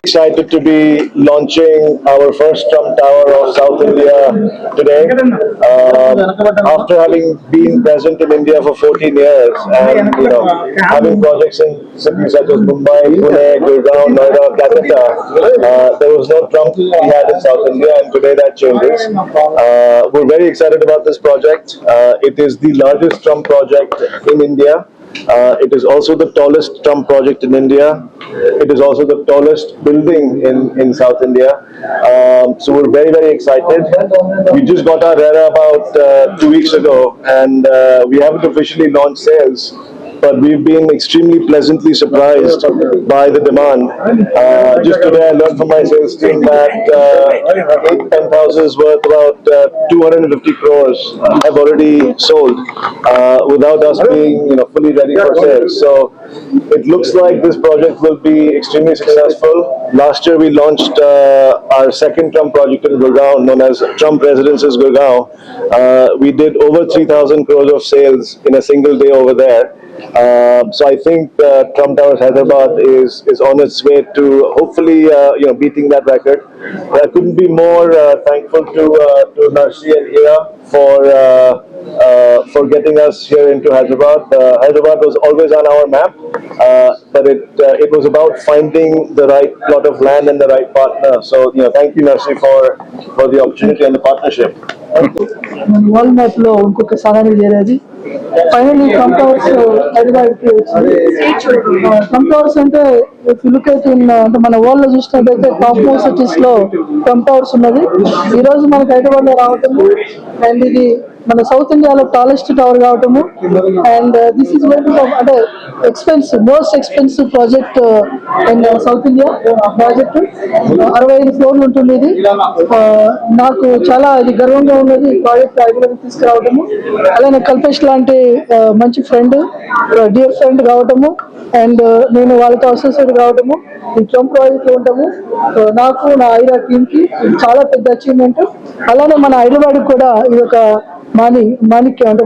Excited to be launching our first Trump Tower of South India today. After having been present in India for 14 years and having projects in cities such as Mumbai, Pune, Gurgaon, Noida, Calcutta, there was no Trump we had in South India, and today that changes. We're very excited about this project. It is the largest Trump project in India. It is also the tallest Trump project in India. It is also the tallest building in South India. So we're very, very excited. We just got our RERA about 2 weeks ago, and we haven't officially launched sales, but we've been extremely pleasantly surprised by the demand. Just today I learned from my sales team that 8 penthouses worth about 250 crores have already sold without us being fully ready for sales. So it looks like this project will be extremely successful. Last year we launched our second Trump project in Gurgaon, known as Trump Residences Gurgaon. We did over 3,000 crores of sales in a single day over there. So I think Trump Towers Hyderabad is on its way to hopefully beating that record. I couldn't be more thankful to Narsi and Ira for getting us here into Hyderabad. Hyderabad was always on our map, but it was about finding the right plot of land and the right partner. So thank you Narsi for the opportunity and the partnership. World map లో ఇంకొక స్థానానికి చేరేది finally Trump towers Hyderabad కి వచ్చింది. Trump towers అంటే అంటే మన world లో చూసినట్టయితే టాప్ మోస్ట్ సిటీస్ లో ట్రంప్ టవర్స్ ఉన్నది. ఈ రోజు మనకి హైదరాబాద్ లో రావటము అండ్ ఇది మన సౌత్ ఇండియాలో టాలెస్ట్ టవర్ కావటము అండ్ దిస్ ఇస్ అంటే most expensive project in south India project. 65 ఫ్లోర్లు ఉంటుంది ఇది. నాకు చాలా ఇది గర్వంగా ఉన్నది ఈ ప్రాజెక్ట్ హైదరాబాద్ తీసుకురావటము. అలానే కల్పేష్ లాంటి మంచి ఫ్రెండ్, డియర్ ఫ్రెండ్ కావటము అండ్ నేను వాళ్ళతో అసోసియేట్ కావటము ఈ ట్రంప్ ప్రాజెక్ట్ లో ఉంటాము. నాకు నా ఐరా టీమ్ కి చాలా పెద్ద అచీవ్మెంట్. అలానే మన హైదరాబాద్ కూడా ఇది ఒక మాణిక్యం అంటే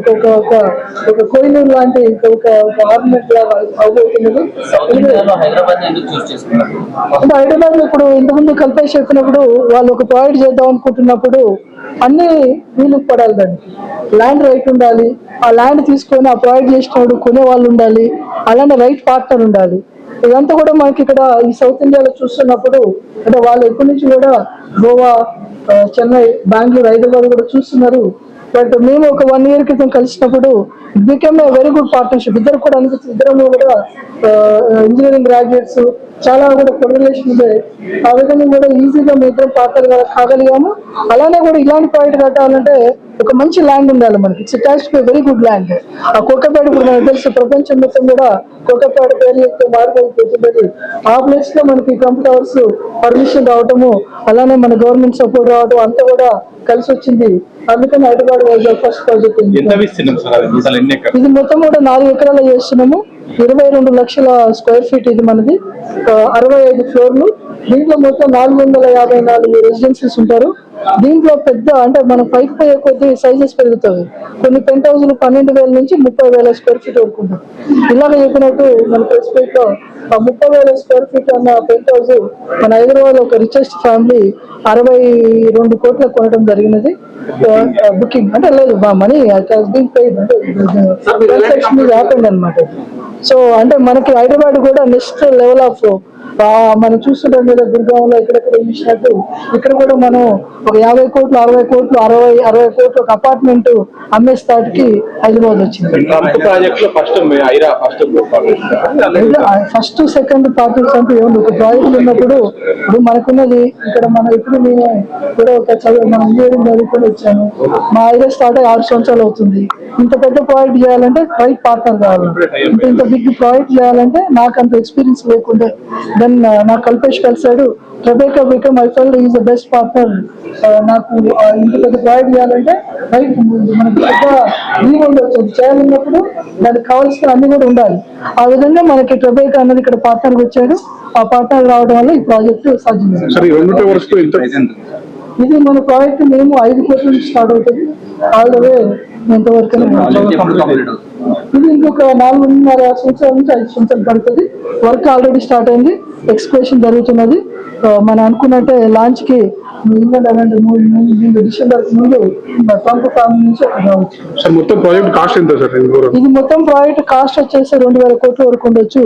ఒక కోయినూరు లాంటి ఒక ఆర్నమెంట్ లాగా అవబోతున్నది. అంటే హైదరాబాద్ లో ఇప్పుడు ఇంతకుముందు కల్పేష్ చెప్పినప్పుడు వాళ్ళు ఒక ప్రాజెక్ట్ చేద్దాం అనుకుంటున్నప్పుడు అన్ని వీలు పడాలి, దానికి ల్యాండ్ రైట్ ఉండాలి, ఆ ల్యాండ్ తీసుకొని ఆ ప్రాజెక్ట్ చేసినప్పుడు కొనే వాళ్ళు ఉండాలి, అలానే రైట్ పార్ట్నర్ ఉండాలి. ఇదంతా కూడా మనకి ఇక్కడ ఈ సౌత్ ఇండియాలో చూస్తున్నప్పుడు అంటే వాళ్ళు ఎప్పటి నుంచి కూడా గోవా, చెన్నై, బెంగళూరు, హైదరాబాద్ కూడా చూస్తున్నారు. బట్ మేము ఒక 1 year క్రితం కలిసినప్పుడు it became a very good partnership. ఇద్దరు కూడా అనిపిస్తుంది, ఇద్దరు కూడా ఇంజనీరింగ్ గ్రాడ్యుయేట్స్, చాలా కూడా కొరిలేషన్ ఉంది. ఆ విధంగా కూడా ఈజీగా మీ ఇద్దరు పార్ట్నర్ కాగలిగాము. అలానే కూడా ఇలాంటి ప్రాజెక్ట్ కట్టాలంటే ఒక మంచి ల్యాండ్ ఉండాలి మనకి. It's attached to very good land. ఆ కోకపేట ఇప్పుడు మనకు తెలుసు, ప్రపంచం మొత్తం కూడా కోకపేట పేరు యొక్క మారిపోతుంది. ఆ ప్లేస్ లో మనకి ట్రంప్ టవర్స్ పర్మిషన్ రావటము, అలానే మన గవర్నమెంట్ సపోర్ట్ రావటం అంతా కూడా కలిసి వచ్చింది. అందుకని హైదరాబాద్ ఫస్ట్ ప్రాజెక్ట్ ఇది మొత్తం కూడా 4 ఎకరాలు చేస్తున్నాము. 22 లక్షల స్క్వేర్ ఫీట్ ఇది మనది. 65 ఫ్లోర్లు. దీంట్లో మొత్తం 454 రెసిడెన్సీస్ ఉంటారు. దీంట్లో పెద్ద అంటే మనం పైకి పోయే కొద్ది సైజెస్ పెరుగుతాయి. కొన్ని పెంట్ హౌస్లు 12,000 నుంచి 30,000 స్క్వేర్ ఫీట్ వరకు ఉంటుంది. ఇలాగ చెప్పినట్టు మన ప్రెస్ మీట్ లో 30,000 స్క్వేర్ ఫీట్ అన్న పెంట్ హౌస్ మన హైదరాబాద్ లో ఒక రిచెస్ట్ ఫ్యామిలీ 62 కోట్లకు కొనడం జరిగినది. బుకింగ్ అంటే లేదు, మా మనీ పెయిడ్ అంటే ట్రాన్సాక్షన్ హ్యాపెండ్ అనమాట. సో అంటే మనకి హైదరాబాద్ కూడా నెక్స్ట్ లెవెల్ ఆఫ్ మనం చూస్తుంటాం కదా గుర్గాంలో ఎక్కడెక్కడ చూసినట్టు ఇక్కడ కూడా మనం ఒక 50 కోట్లు 60 కోట్లు 60 కోట్లు ఒక అపార్ట్మెంట్ అమ్మే స్థాయికి హైదరాబాద్ వచ్చింది. ఫస్ట్ సెకండ్ పార్టీస్ అంటే ఏముంది, ఒక ప్రాజెక్ట్ ఉన్నప్పుడు ఇప్పుడు మనకున్నది ఇక్కడ మనం ఇప్పుడు నేను కూడా ఒక మనం ఇంజనీరింగ్ చదువుకొని వచ్చాను. మా ఐడియా స్టార్ట్ అయ్యి 6 సంవత్సరాలు అవుతుంది. ఇంత పెద్ద ప్రాజెక్ట్ చేయాలంటే రైట్ పార్ట్నర్ కావాలి. ఇంత బిగ్ ప్రాజెక్ట్ చేయాలంటే నాకు అంత ఎక్స్పీరియన్స్ లేకుండే. దెన్ నాకు కల్పేష్ కలిసాడు. Rebecca become I felt is the best partner. నాకు ఇంత పెద్ద ప్రాజెక్ట్ చేయాలంటే రైట్ మనకి పెద్ద లీవ్ ఉండొచ్చు, చేయాలన్నప్పుడు దానికి కావాల్సిన అన్ని కూడా ఉండాలి. ఆ విధంగా మనకి రెబేకా అన్నది ఇక్కడ పార్ట్నర్ వచ్చాడు. ఆ పార్ట్నర్ రావడం వల్ల ఈ ప్రాజెక్ట్ సాధ్యమైంది. ఇది మన ప్రాజెక్ట్ మేము 5 కోట్ల నుంచి స్టార్ట్ అవుతుంది. ఆల్ ద వే ఎంతవరకు ఇది ఇంకొక 4.5 సంవత్సరాల నుంచి 5 సంవత్సరాలు పడుతుంది. వర్క్ ఆల్రెడీ స్టార్ట్ అయింది, ఎక్స్కవేషన్ జరుగుతున్నది. మనం అనుకున్నట్టే లాంచ్ కి డిసెంబర్ ముందు ట్రంప్ ఫ్యామిలీ నుంచి అక్కడ రావచ్చు. సార్ మొత్తం ప్రాజెక్ట్ కాస్ట్ ఎంత సార్? ఇది మొత్తం ప్రాజెక్ట్ కాస్ట్ వచ్చేసి 2,000 కోట్ల వరకు ఉండొచ్చు.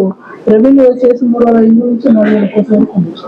రెవెన్యూ వచ్చేసి 3,500 నుంచి 4,000 కోట్ల వరకు ఉండొచ్చు.